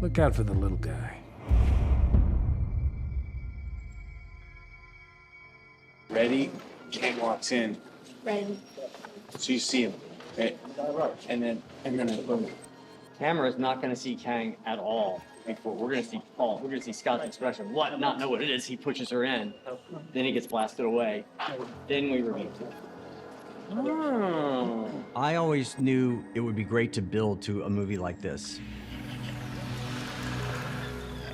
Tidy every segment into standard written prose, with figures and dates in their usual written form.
Look out for the little guy. Ready? Kang walks in. Ready. So you see him, right? And then boom. Camera's not going to see Kang at all before. We're going to see Paul. We're going to see Scott's expression. What? Not know what it is. He pushes her in. Then he gets blasted away. Then we reveal it. Oh. I always knew it would be great to build to a movie like this.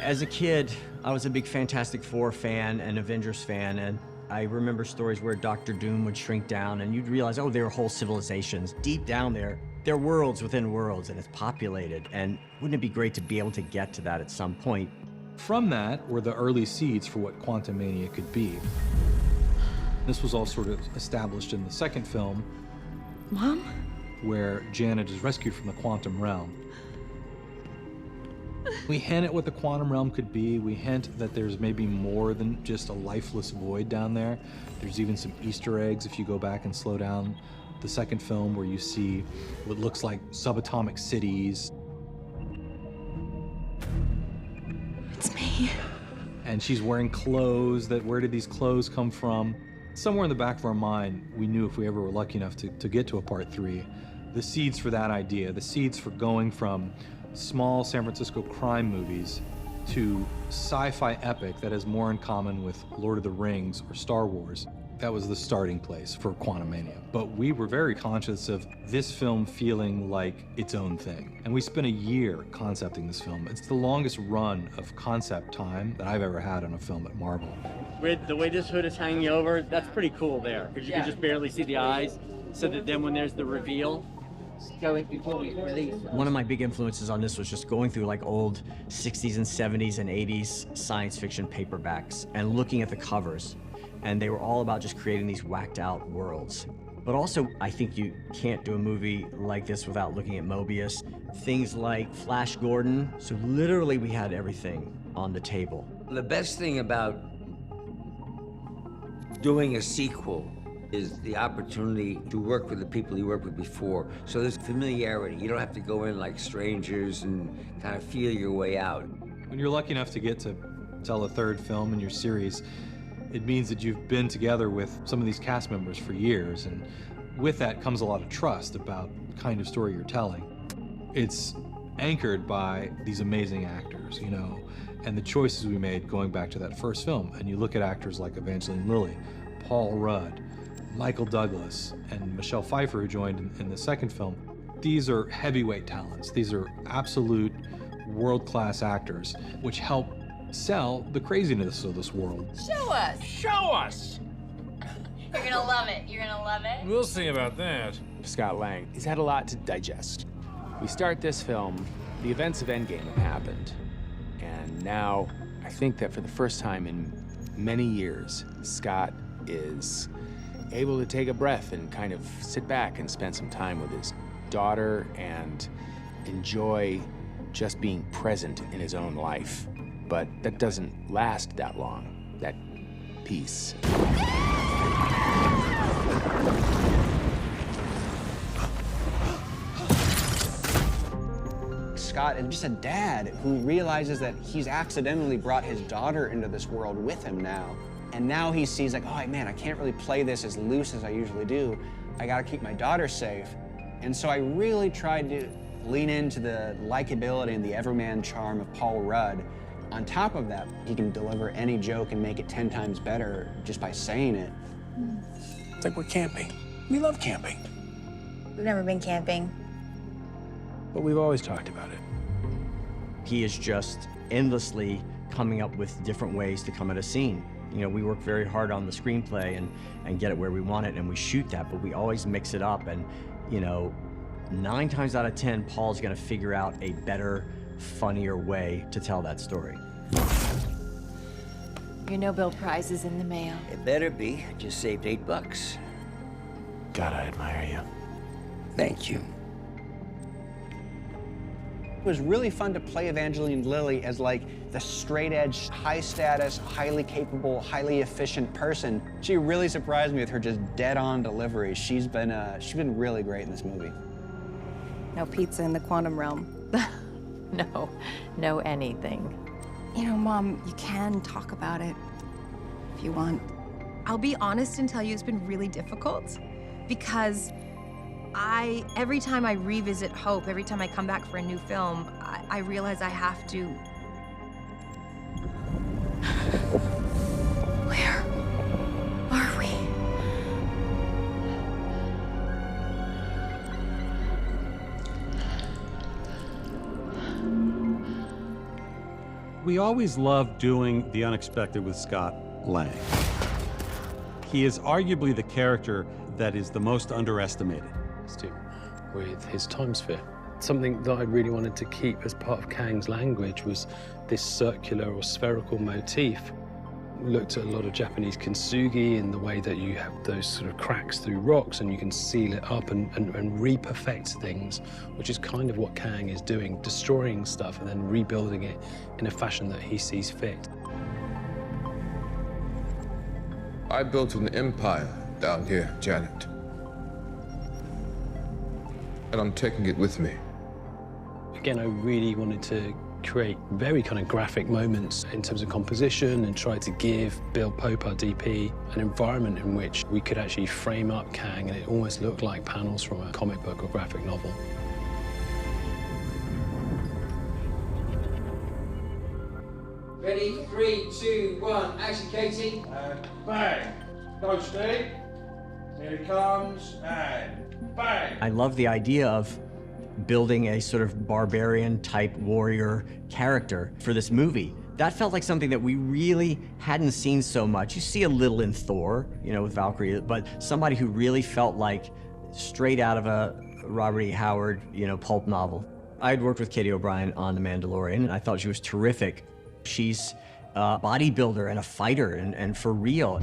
As a kid, I was a big Fantastic Four fan and Avengers fan, and I remember stories where Doctor Doom would shrink down and you'd realize, oh, there are whole civilizations. Deep down there, they're worlds within worlds and it's populated. And wouldn't it be great to be able to get to that at some point? From that were the early seeds for what Quantumania could be. This was all sort of established in the second film. Mom? Where Janet is rescued from the quantum realm. We hint at what the quantum realm could be. We hint that there's maybe more than just a lifeless void down there. There's even some Easter eggs if you go back and slow down the second film where you see what looks like subatomic cities. It's me. And she's wearing clothes where did these clothes come from? Somewhere in the back of our mind, we knew if we ever were lucky enough to get to a part 3, the seeds for that idea, the seeds for going from small San Francisco crime movies to sci-fi epic that has more in common with Lord of the Rings or Star Wars. That was the starting place for Quantumania. But we were very conscious of this film feeling like its own thing. And we spent a year concepting this film. It's the longest run of concept time that I've ever had on a film at Marvel. With the way this hood is hanging over, that's pretty cool there, because you can just barely see the eyes, so that then when there's the reveal, before we release. One of my big influences on this was just going through like old 60s and 70s and 80s science fiction paperbacks and looking at the covers. And they were all about just creating these whacked out worlds. But also, I think you can't do a movie like this without looking at Mobius. Things like Flash Gordon. So literally we had everything on the table. The best thing about doing a sequel is the opportunity to work with the people you worked with before. So there's familiarity. You don't have to go in like strangers and kind of feel your way out. When you're lucky enough to get to tell a third film in your series, it means that you've been together with some of these cast members for years, and with that comes a lot of trust about the kind of story you're telling. It's anchored by these amazing actors, you know, and the choices we made going back to that first film. And you look at actors like Evangeline Lilly, Paul Rudd, Michael Douglas, and Michelle Pfeiffer, who joined in the second film. These are heavyweight talents. These are absolute world-class actors, which help sell the craziness of this world. Show us! Show us! You're gonna love it. You're gonna love it. We'll see about that. Scott Lang, he's had a lot to digest. We start this film, the events of Endgame have happened. And now, I think that for the first time in many years, Scott is able to take a breath and kind of sit back and spend some time with his daughter and enjoy just being present in his own life. But that doesn't last that long, that peace. Scott is just a dad who realizes that he's accidentally brought his daughter into this world with him now. And now he sees like, oh man, I can't really play this as loose as I usually do. I gotta keep my daughter safe. And so I really tried to lean into the likability and the everyman charm of Paul Rudd. On top of that, he can deliver any joke and make it 10 times better just by saying it. It's like we're camping. We love camping. We've never been camping. But we've always talked about it. He is just endlessly coming up with different ways to come at a scene. You know, we work very hard on the screenplay and get it where we want it, and we shoot that, but we always mix it up. And, you know, 9 times out of 10, Paul's gonna figure out a better, funnier way to tell that story. Your Nobel Prize is in the mail. It better be. I just saved $8. God, I admire you. Thank you. It was really fun to play Evangeline Lilly as like the straight-edge, high-status, highly capable, highly efficient person. She really surprised me with her just dead-on delivery. She's been really great in this movie. No pizza in the quantum realm. No anything. You know, Mom, you can talk about it if you want. I'll be honest and tell you it's been really difficult because every time I revisit Hope, every time I come back for a new film, I realize I have to. Where are we? We always love doing the unexpected with Scott Lang. He is arguably the character that is the most underestimated. With his time sphere. Something that I really wanted to keep as part of Kang's language was this circular or spherical motif. We looked at a lot of Japanese kintsugi in the way that you have those sort of cracks through rocks and you can seal it up and re-perfect things, which is kind of what Kang is doing, destroying stuff and then rebuilding it in a fashion that he sees fit. I built an empire down here, Janet. And I'm taking it with me. Again, I really wanted to create very kind of graphic moments in terms of composition and try to give Bill Pope, our DP, an environment in which we could actually frame up Kang and it almost looked like panels from a comic book or graphic novel. Ready? 3, 2, 1, action, Katie. And bang! Go, Steve. Here he comes, and bang! I love the idea of building a sort of barbarian type warrior character for this movie. That felt like something that we really hadn't seen so much. You see a little in Thor, you know, with Valkyrie, but somebody who really felt like straight out of a Robert E. Howard, you know, pulp novel. I had worked with Katie O'Brien on The Mandalorian, and I thought she was terrific. She's a bodybuilder and a fighter, and for real.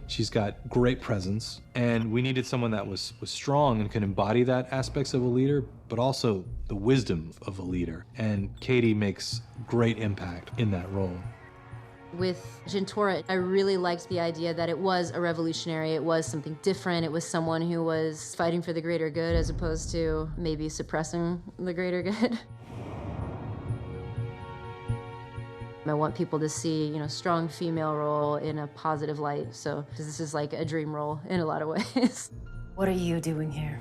She's got great presence, and we needed someone that was strong and could embody that aspects of a leader, but also the wisdom of a leader. And Katie makes great impact in that role. With Jintora, I really liked the idea that it was a revolutionary, it was something different, it was someone who was fighting for the greater good as opposed to maybe suppressing the greater good. I want people to see, you know, strong female role in a positive light. So this is like a dream role in a lot of ways. What are you doing here?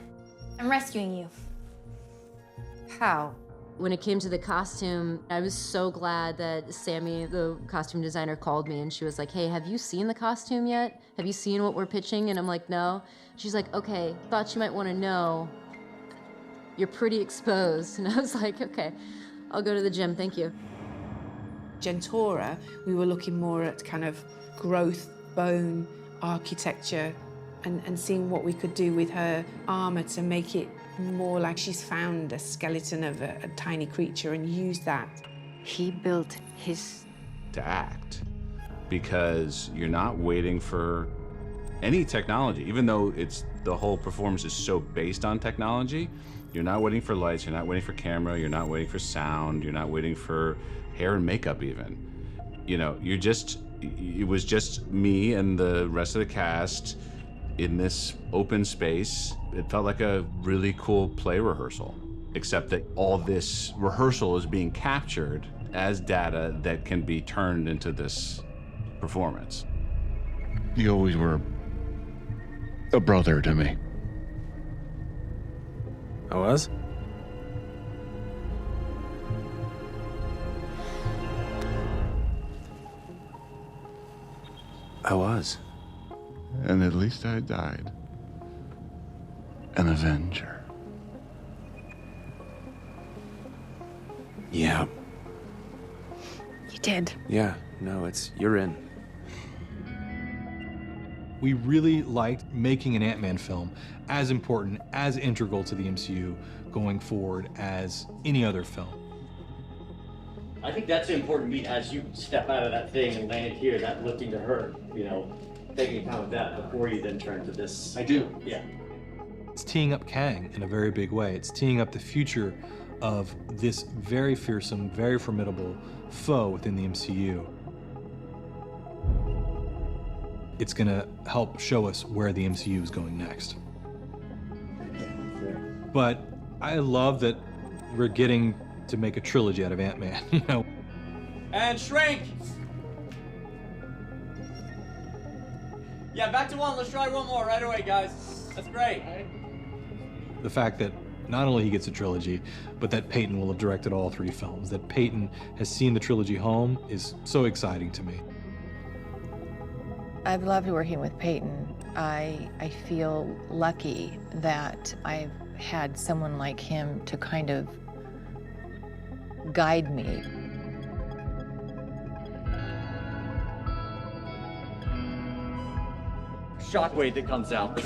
I'm rescuing you. How? When it came to the costume, I was so glad that Sammy, the costume designer, called me and she was like, hey, have you seen the costume yet? Have you seen what we're pitching? And I'm like, no. She's like, okay, thought you might want to know. You're pretty exposed. And I was like, okay, I'll go to the gym, thank you. Jintora, we were looking more at kind of growth, bone, architecture, and seeing what we could do with her armor to make it more like she's found a skeleton of a tiny creature and used that. He built his... to act, because you're not waiting for any technology, even though the whole performance is so based on technology. You're not waiting for lights, you're not waiting for camera, you're not waiting for sound, you're not waiting for hair and makeup even. You know, it was just me and the rest of the cast in this open space. It felt like a really cool play rehearsal, except that all this rehearsal is being captured as data that can be turned into this performance. You always were a brother to me. I was? I was. And at least I died an Avenger. Yeah. You did. Yeah, no, you're in. We really liked making an Ant-Man film as important, as integral to the MCU going forward as any other film. I think that's an important beat as you step out of that thing and land here, that looking to her, you know, taking account of that before you then turn to this. I do. Yeah. It's teeing up Kang in a very big way. It's teeing up the future of this very fearsome, very formidable foe within the MCU. It's gonna help show us where the MCU is going next. But I love that we're getting to make a trilogy out of Ant-Man, you know? And shrink! Yeah, back to one. Let's try one more right away, guys. That's great. The fact that not only he gets a trilogy, but that Peyton will have directed all 3 films, that Peyton has seen the trilogy home is so exciting to me. I've loved working with Peyton. I feel lucky that I've had someone like him to kind of guide me. Shockwave that comes out.